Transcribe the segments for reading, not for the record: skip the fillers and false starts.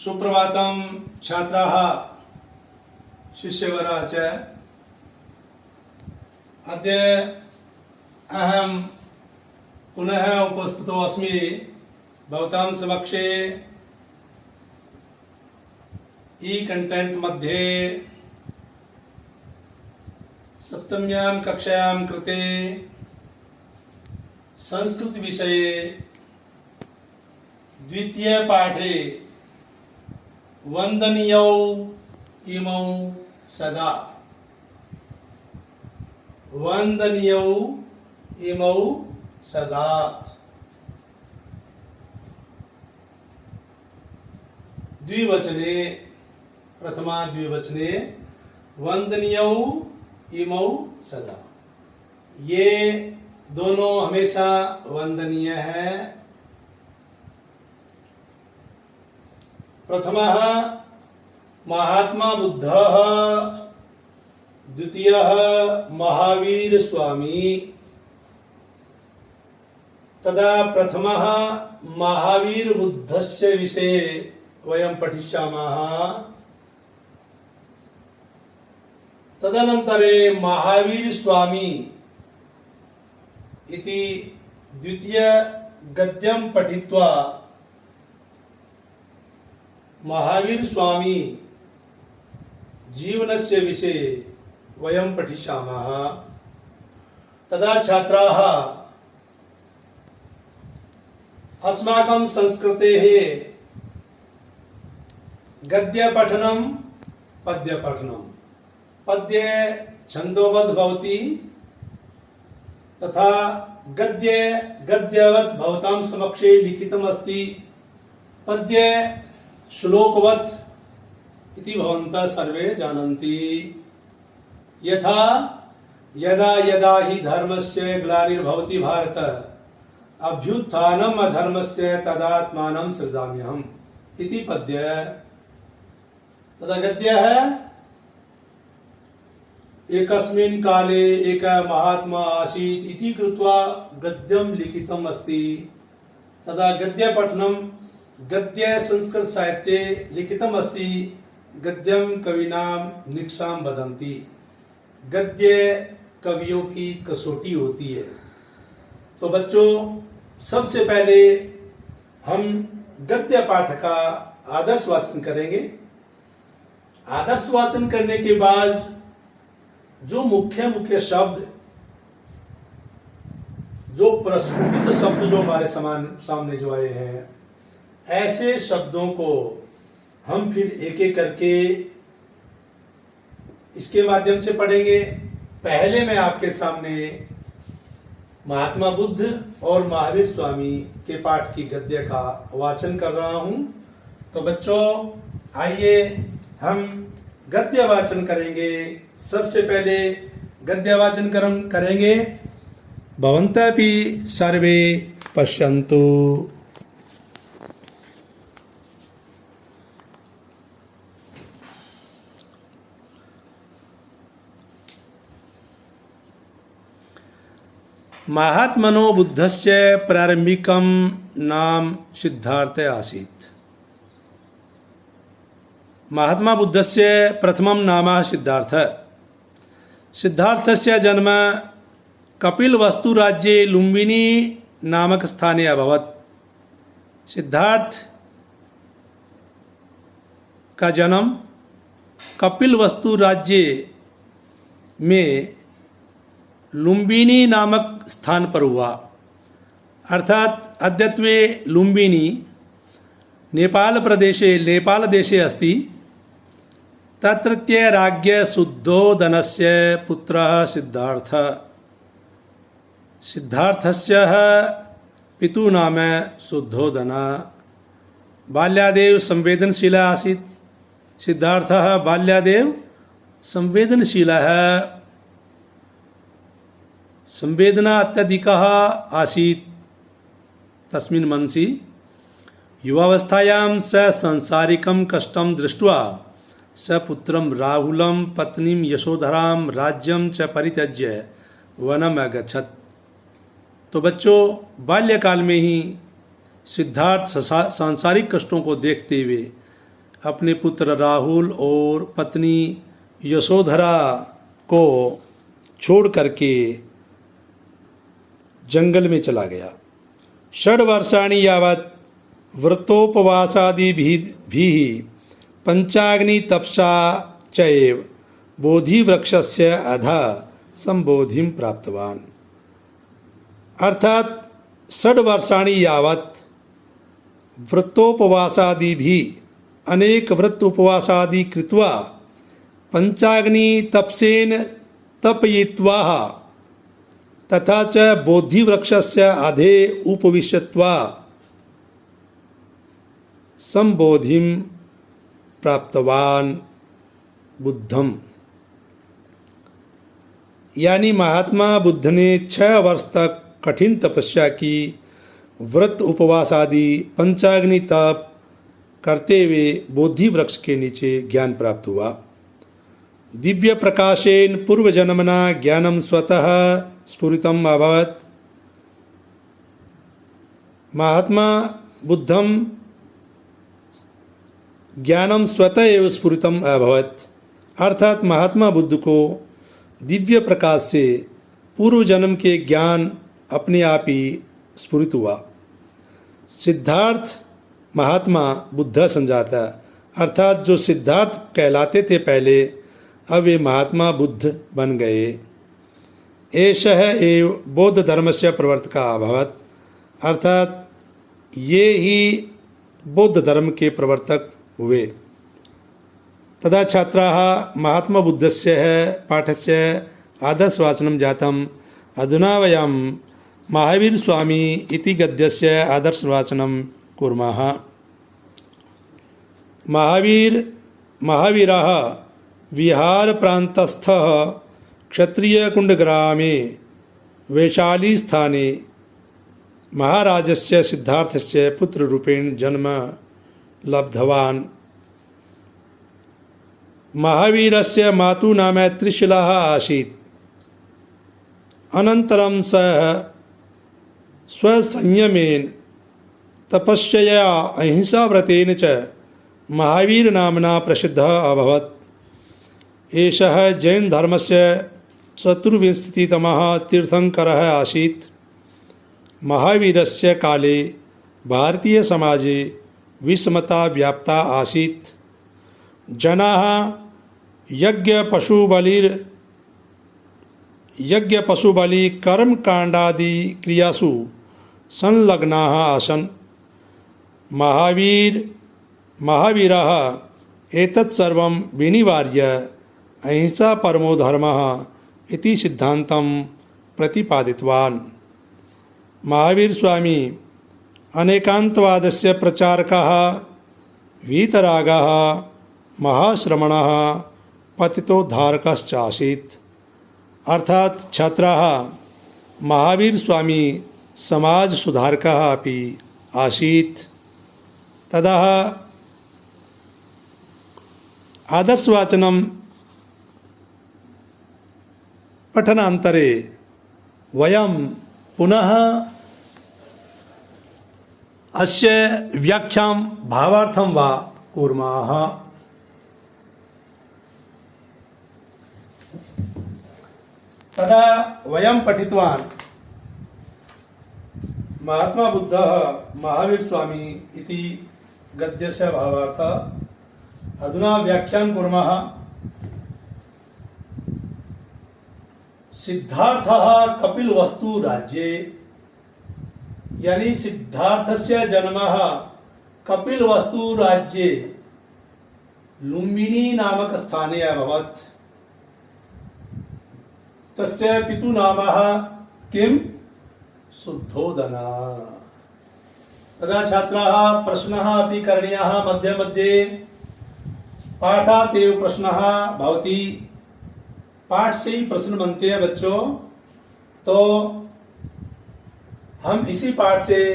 सुप्रभातं छात्राः शिष्यवराः च। अद्य अहं पुनः उपस्थितो अस्मि भवतां समक्षे ई-कंटेंट मध्ये सप्तम्यां कक्षायां कृते संस्कृत विषये द्वितीय पाठे वंदनीयौ इमौ सदा वंदनीयौ इमौ सदा द्विवचने प्रथमा द्विवचने वंदनीयौ इमौ सदा। ये दोनों हमेशा वंदनीय है। प्रथमः महात्मा बुद्धः, द्वितीयः महावीर स्वामी। तदा प्रथमः महावीर बुद्धस्य विषये वयं पठिष्यामः। तदनन्तरे महावीर स्वामी इति द्वितीय गद्यं पठित्वा महावीर स्वामी जीवनस्य विषये वयं पठिष्यामः। तदा छात्राः अस्माकं संस्कृतेः गद्यपठनं पद्यपठनं। पद्ये छन्दोबद्ध भवति तथा गद्ये गद्यवत् भवतां समक्षे लिखितम् अस्ति। पद्ये श्लोकवत् इति भवन्तः सर्वे जानन्ति। यथा यदा यदा हि धर्मस्य ग्लानिर्भवति भारत अभ्युत्थानम् अधर्मस्य तदात्मानं सृजाम्यहम् इति पद्य। तदा गद्यः एकस्मिन् काले एकः महात्मा आसीत् इति कृत्वा गद्यं लिखितम् अस्ति। तदा गद्यपठनं गद्य संस्कृत साहित्ये लिखितम् अस्ति। गद्यं कवीनां निक्षां वदन्ति। गद्य कवियों की कसौटी होती है। तो बच्चों, सबसे पहले हम गद्य पाठ का आदर्श वाचन करेंगे। आदर्श वाचन करने के बाद जो मुख्य मुख्य शब्द, जो प्रस्फुटित शब्द जो हमारे सामने जो आए हैं, ऐसे शब्दों को हम फिर एक एक करके इसके माध्यम से पढ़ेंगे। पहले मैं आपके सामने महात्मा बुद्ध और महावीर स्वामी के पाठ की गद्य का वाचन कर रहा हूं। तो बच्चों, आइए हम गद्य वाचन करेंगे। सबसे पहले गद्य वाचन करेंगे। भवन्तः सर्वे पश्यन्तु। महात्मनो बुद्धस्य प्रारंभिकं नाम सिद्धार्थ आसीत्। महात्मा बुद्धस्य प्रथमं नाम सिद्धार्थ। सिद्धार्थस्य जन्म कपिलवस्तु राज्ये लुम्बिनी नामक स्थाने अभवत्। सिद्धार्थ का जन्म कपिलवस्तु राज्य में लुम्बिनी नामक स्थान पर हुआ। अर्थात अद्यत्वे लुम्बिनी नेपाल देशे अस्ति। तत्रत्य राज्ञ शुद्धोदनस्य पुत्रः सिद्धार्थ। सिद्धार्थस्य पितुः नाम शुद्धोदन। बाल्यादेव संवेदनशीलः आसीत्। सिद्धार्थः बाल्यादेव संवेदनशीलः, संवेदना अत्यधिकः आसीत् तस्मिन् मनसि। युवावस्थायां स सांसारिकं कष्टं दृष्ट्वा स पुत्रं राहुलं पत्नीं यशोधरां राज्यं च परित्यज्य वनम् अगच्छत्। तो बच्चों, बाल्यकाल में ही सिद्धार्थ सांसारिक कष्टों को देखते हुए अपने पुत्र राहुल और पत्नी यशोधरा को छोड़ करके जंगल में चला गया। 6 वर्षाणि यावत् व्रतोपवासादिभिः पंचाग्नि तपसा चैव बोधिवृक्षस्य अधः संबोधिं प्राप्तवान्। अर्थात 6 वर्षाणि यावत् व्रतोपवासादिभिः अनेक व्रत उपवासादि कृत्वा पंचाग्नि तपसेन तपयित्वा तथा च बोधिवृक्षस्य अधे उपविश्यत्वा संबोधिं प्राप्तवान् बुद्धम। यानी महात्मा बुद्ध ने 6 वर्ष तक कठिन तपस्या की, व्रत उपवास आदि पंचाग्नि तप करते हुए बोधि वृक्ष के नीचे ज्ञान प्राप्त हुआ। दिव्य प्रकाशेन पूर्व जन्मना ज्ञानम स्वतः स्फुरितम अभवत। महात्मा बुद्धम ज्ञानम स्वतः एव स्फुरितम अभवत। अर्थात महात्मा बुद्ध को दिव्य प्रकाश से पूर्व जन्म के ज्ञान अपने आप ही स्फुरित हुआ। सिद्धार्थ महात्मा बुद्ध संजाता, अर्थात जो सिद्धार्थ कहलाते थे पहले, अब वे महात्मा बुद्ध बन गए। एषः एव बौद्ध धर्मस्य प्रवर्तकः अभवत्। अर्थात ये ही बौद्ध धर्म के प्रवर्तक हुए। तदा छात्राः महात्मा बुद्धस्य पाठस्य आदर्शवाचनं जातम्। अधुना वयं महावीर स्वामी इति गद्यस्य आदर्शवाचनं कुर्मः। महावीरः विहार प्रान्तस्थः क्षत्रियकुण्डग्रामे वैशाली स्थाने महाराजस्य सिद्धार्थस्य पुत्ररूपेण जन्म लब्धवान्। महावीरस्य मातुः नाम त्रिशूला आसीत्। अनन्तरं सः स्वसंयमेन तपस्यया अहिंसाव्रतेन च महावीर नाम्ना प्रसिद्धः अभवत्। एषः जैन धर्मस्य 24तमः तीर्थङ्करः आसीत्। महावीरस्य काले भारतीय समाजे विषमता व्याप्ता आसीत्। जनाः यज्ञ पशुबलि कर्मकाण्डादि क्रियासु संलग्नाः आसन्। महावीरः एतत् सर्वं विनिवार्य अहिंसा परमो धर्मः इति सिद्धान्तं प्रतिपादितवान्। महावीर स्वामी अनेकान्तवादस्य प्रचारकः, वीतरागः, महाश्रमणः, पतितोद्धारकश्च आसीत्। अर्थात छात्राः महावीर स्वामी समाज सुधारकः अपि आसीत्। ततः आदर्शवाचनं पठनान्तरे वयं पुनः अस्य व्याख्यां भावार्थं वा कुर्मः। तदा वयं पठितवान् महात्मा बुद्धः महावीर स्वामी इति गद्यस्य भावार्थः। अधुना व्याख्यानं कुर्मः। सिद्धार्थः कपिलवस्तु राज्ये, यानी सिद्धार्थस्य जन्मः कपिलवस्तु राज्ये लुम्बिनी नामक स्थाने अभवत्। तस्य पितुः नामः किं? शुद्धोदना। तदा छात्राः प्रश्नः अपि करणीयः मध्ये मध्ये। पाठात् एव प्रश्नः भवति। पाठ से ही प्रश्न बनते हैं बच्चों। तो हम इसी पाठ से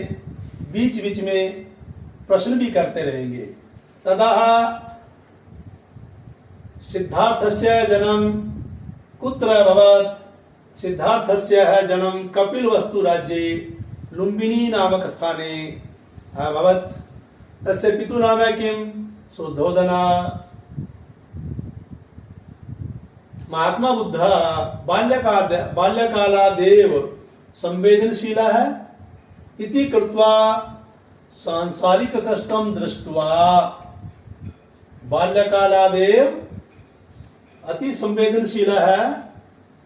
बीच बीच में प्रश्न भी करते रहेंगे। तदा सिद्धार्थस्य जन्म कुत्र अभवत्? सिद्धार्थस्य जन्म कपिलवस्तु राज्ये लुम्बिनी नामक स्थाने अभवत्। तस्य पितुः नाम किं? शुद्धोदना। महात्मा बुद्ध बाल्यकालादेव संवेदनशीलः इति कृत्वा सांसारिक कष्टं दृष्ट्वा, बाल्यकालादेव अति संवेदनशीलः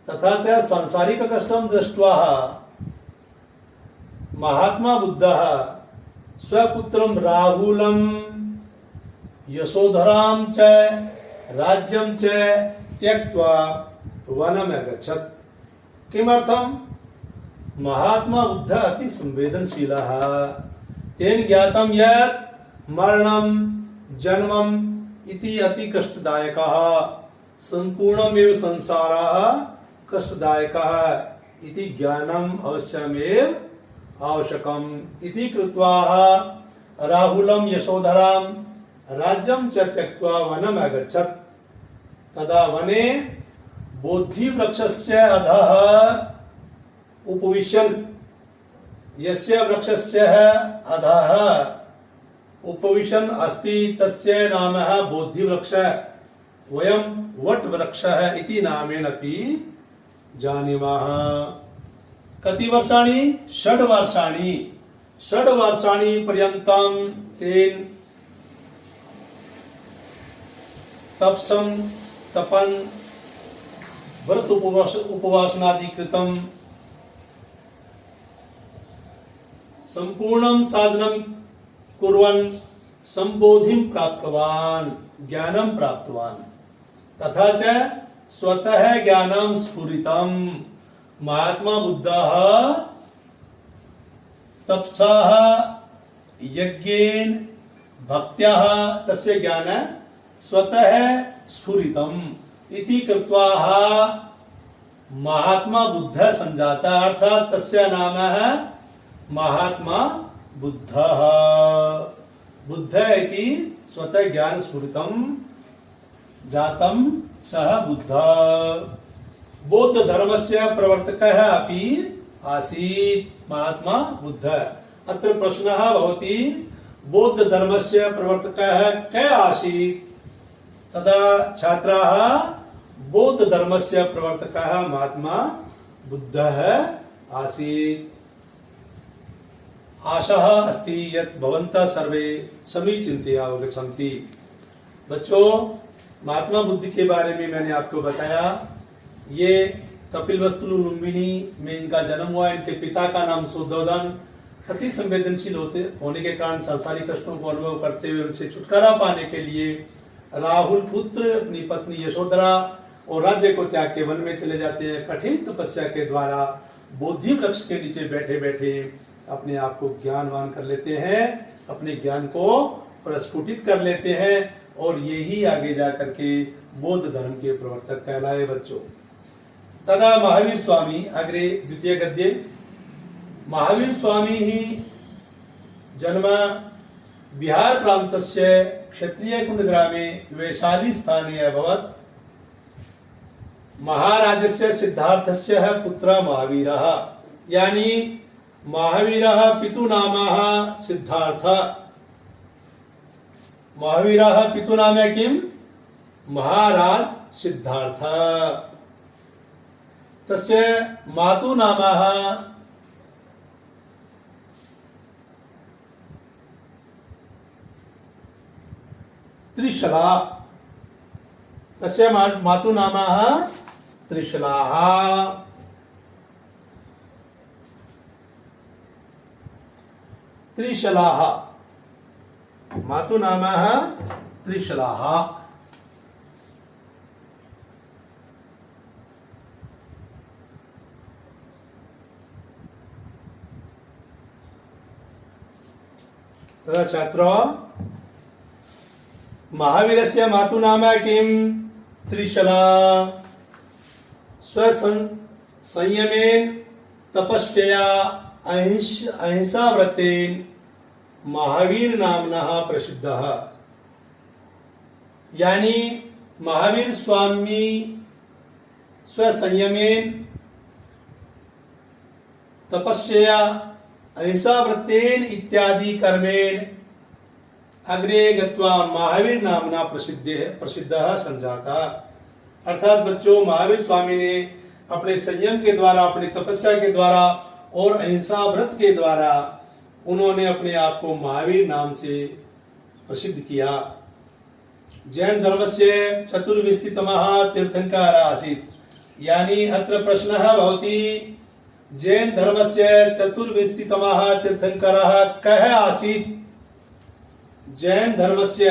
तथा च सांसारिक कष्टं दृष्ट्वा महात्मा बुद्धः स्वपुत्रं राहुलं यशोधरां च राज्यं च त्यक्त्वा वनम् अगच्छत्। किमर्थम्? महात्मा बुद्ध अति संवेदनशीलः। तेन ज्ञातं यत् मरणं जन्मम् इति अति कष्टदायकः, सम्पूर्णमेव संसारः कष्टदायकः इति ज्ञानम् अवश्यमेव आवश्यकम् इति कृत्वा राहुलं यशोधरां राज्यं च त्यक्त्वा वनम् अगच्छत्। तदा वने बोधिवृक्षस्य अधः उपविशन्, यस्य वृक्षस्य अधः उपविशन् अस्ति तस्य नामः बोधिवृक्षः। वयं वटवृक्षः इति नामेन अपि जानीमः। कति वर्षाणि? 6 वर्षाणि। 6 वर्षाणि पर्यन्तं तेन तपन् व्रत उपवासनादि कृतं, संपूर्णं साधनं कुर्वन् संबोधिं प्राप्तवान्, ज्ञानं प्राप्तवान्। तथा च स्वतः ज्ञानं स्फुरितम्। महात्मा बुद्धः तपसः यज्ञेन भक्त्याः तस्य ज्ञान स्वतः स्फुरितम् इति कृत्वा महात्मा बुद्ध संजाता, अर्थात तस्य नामः महात्मा बुद्धः। बुद्ध इति स्वतः ज्ञान स्फुरितम् जातं सः बुद्धः। बौद्ध धर्मस्य प्रवर्तकः अपि आसीत् महात्मा बुद्ध। अत्र प्रश्नः भवति, बौद्ध धर्मस्य प्रवर्तकः कः आसीत्? तदा छात्राः बौद्ध धर्मस्य प्रवर्तकः महात्मा बुद्धः आसीत्। आशा अस्ति यत् भवन्तः सर्वे समीचीनतया अवगच्छन्ति। बच्चों, महात्मा बुद्ध के बारे में मैंने आपको बताया। ये कपिलवस्तु लुम्बिनी में इनका जन्म हुआ। इनके पिता का नाम शुद्धोदन। अति संवेदनशील होने के कारण सांसारिक कष्टों को अनुभव करते हुए उनसे छुटकारा पाने के लिए राहुल पुत्र अपनी पत्नी यशोधरा और राज्य को त्याग के वन में चले जाते हैं। कठिन तपस्या के द्वारा बोधि वृक्ष के नीचे बैठे बैठे अपने आप को ज्ञानवान कर लेते हैं, अपने ज्ञान को प्रस्फुटित कर लेते हैं और यही आगे जा करके बौद्ध धर्म के प्रवर्तक कहलाए। बच्चों, तदा महावीर स्वामी अग्रे द्वितीय गद्ये। महावीर स्वामी ही जन्म बिहार प्रान्तस्य क्षत्रिय कुण्डग्रामे वैशाली स्थाने अभवत्। महाराजस्य सिद्धार्थस्य पुत्रः महावीरः, यानी महावीरः पितुनामः सिद्धार्थः। महावीरः पितुनाम किं? महाराज सिद्धार्थः। तस्य मातुनामः त्रिशला। तस्य मातुनामः त्रिशलाः। त्रिशलाः मातुनामः त्रिशलाः। तदा छात्रो, महावीरस्य मातुनाम किं? त्रिशला। स्वसंयमेन तपस्यया अहिंसा व्रतेन महावीर नामनः प्रसिद्धः। यानी महावीर स्वामी स्वसंयमेन तपस्यया अहिंसा व्रतेन इत्यादि कर्मेण अग्रे गत्वा महावीर नामना प्रसिद्धः संजाता। अर्थात बच्चों, महावीर स्वामी ने अपने संयम के द्वारा, अपनी तपस्या के द्वारा और अहिंसा व्रत के द्वारा उन्होंने अपने आप को महावीर नाम से प्रसिद्ध किया। जैन धर्मस्य चतुर्विंशतितमः तीर्थंकर आसीत्। यानी अत्र प्रश्नः भवति, जैन धर्मस्य चतुर्विंशतितमः तीर्थंकरः कः आसीत्? जैन धर्मस्य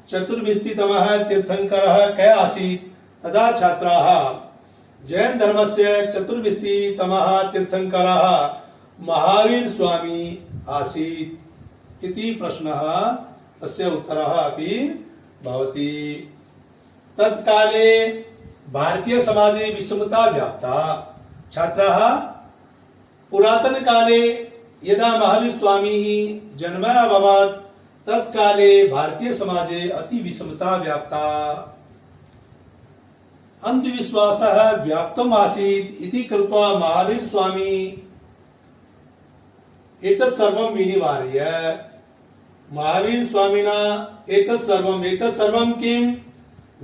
चतुर्विंशतितमः तीर्थंकरः कः आसीत्? तदा छात्राः जैन धर्मस्य चतुर्विंशतितमः तीर्थंकरः महावीर स्वामी आसीत् इति प्रश्नः, तस्य उत्तरः अपि भवति। तत्काले भारतीय समाजे विषमता व्याप्ता। छात्राः, पुरातन काले यदा महावीर स्वामी जन्मः अभवत् तत्काले भारतीय समाजे अति विषमता व्याप्ता। अंधविश्वासः व्याप्तम् आसीत् इति कृत्वा महावीर स्वामी एतत् सर्वं विनिवार्य, महावीर स्वामिना एतत् सर्वं किं?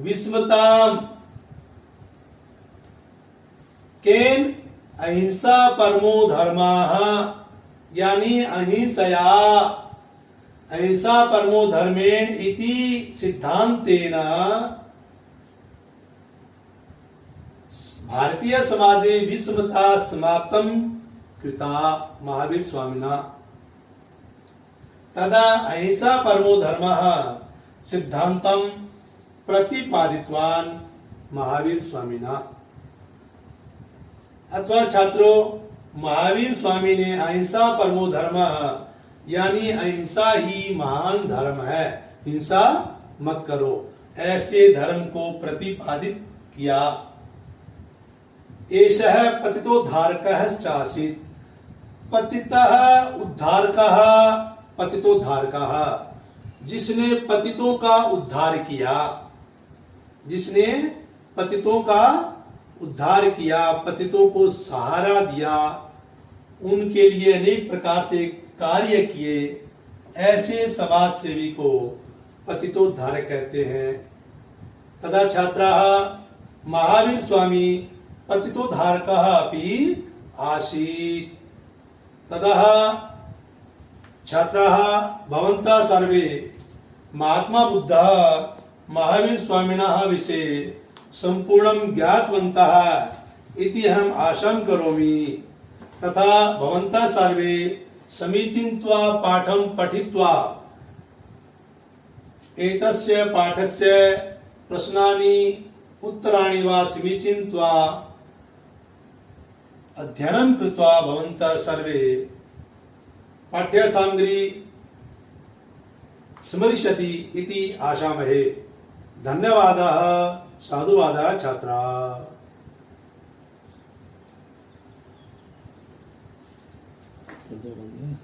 विस्मताम् केन? अहिंसा परमो धर्मः। यानी अहिंसा परमो धर्मेण इति सिद्धांतेन भारतीय समाजे विषमता समाप्तं कृता महावीर स्वामिना। तदा अहिंसा परमो धर्मः सिद्धांतं प्रतिपादितवान् महावीर स्वामिना। अथवा छात्रों, महावीर स्वामी ने अहिंसा परमो धर्म, यानी अहिंसा ही महान धर्म है, हिंसा मत करो, ऐसे धर्म को प्रतिपादित किया। एषः पतितोद्धारकः चासीत्। पतितः उद्धारकः, पतितोद्धारकः, जिसने पतितों का उद्धार किया, जिसने पतितों का उद्धार किया, पतितों को सहारा दिया, उनके लिए अनेक प्रकार से कार्य किए, ऐसे समाज सेवी को पतितोद्धारक कहते हैं। तदा छात्राः महावीर स्वामी पतितोद्धारकः अपि आसीत्। ततः छात्राः भवन्तः सर्वे महात्मा बुद्धः महावीर स्वामिनः विषये संपूर्णं ज्ञातवन्तः इति अहम् आशां करोमि। तथा भवन्तः सर्वे समीचीनत्वा पाठं पठित्वा एतस्य पाठस्य प्रश्नानि उत्तराणि वा समीचीनत्वा अध्ययनं कृत्वा भवन्तः सर्वे पाठ्यसामग्री स्मरिष्यति इति आशामहे। धन्यवादः, साधुवादः छात्राः। कर दो बंद।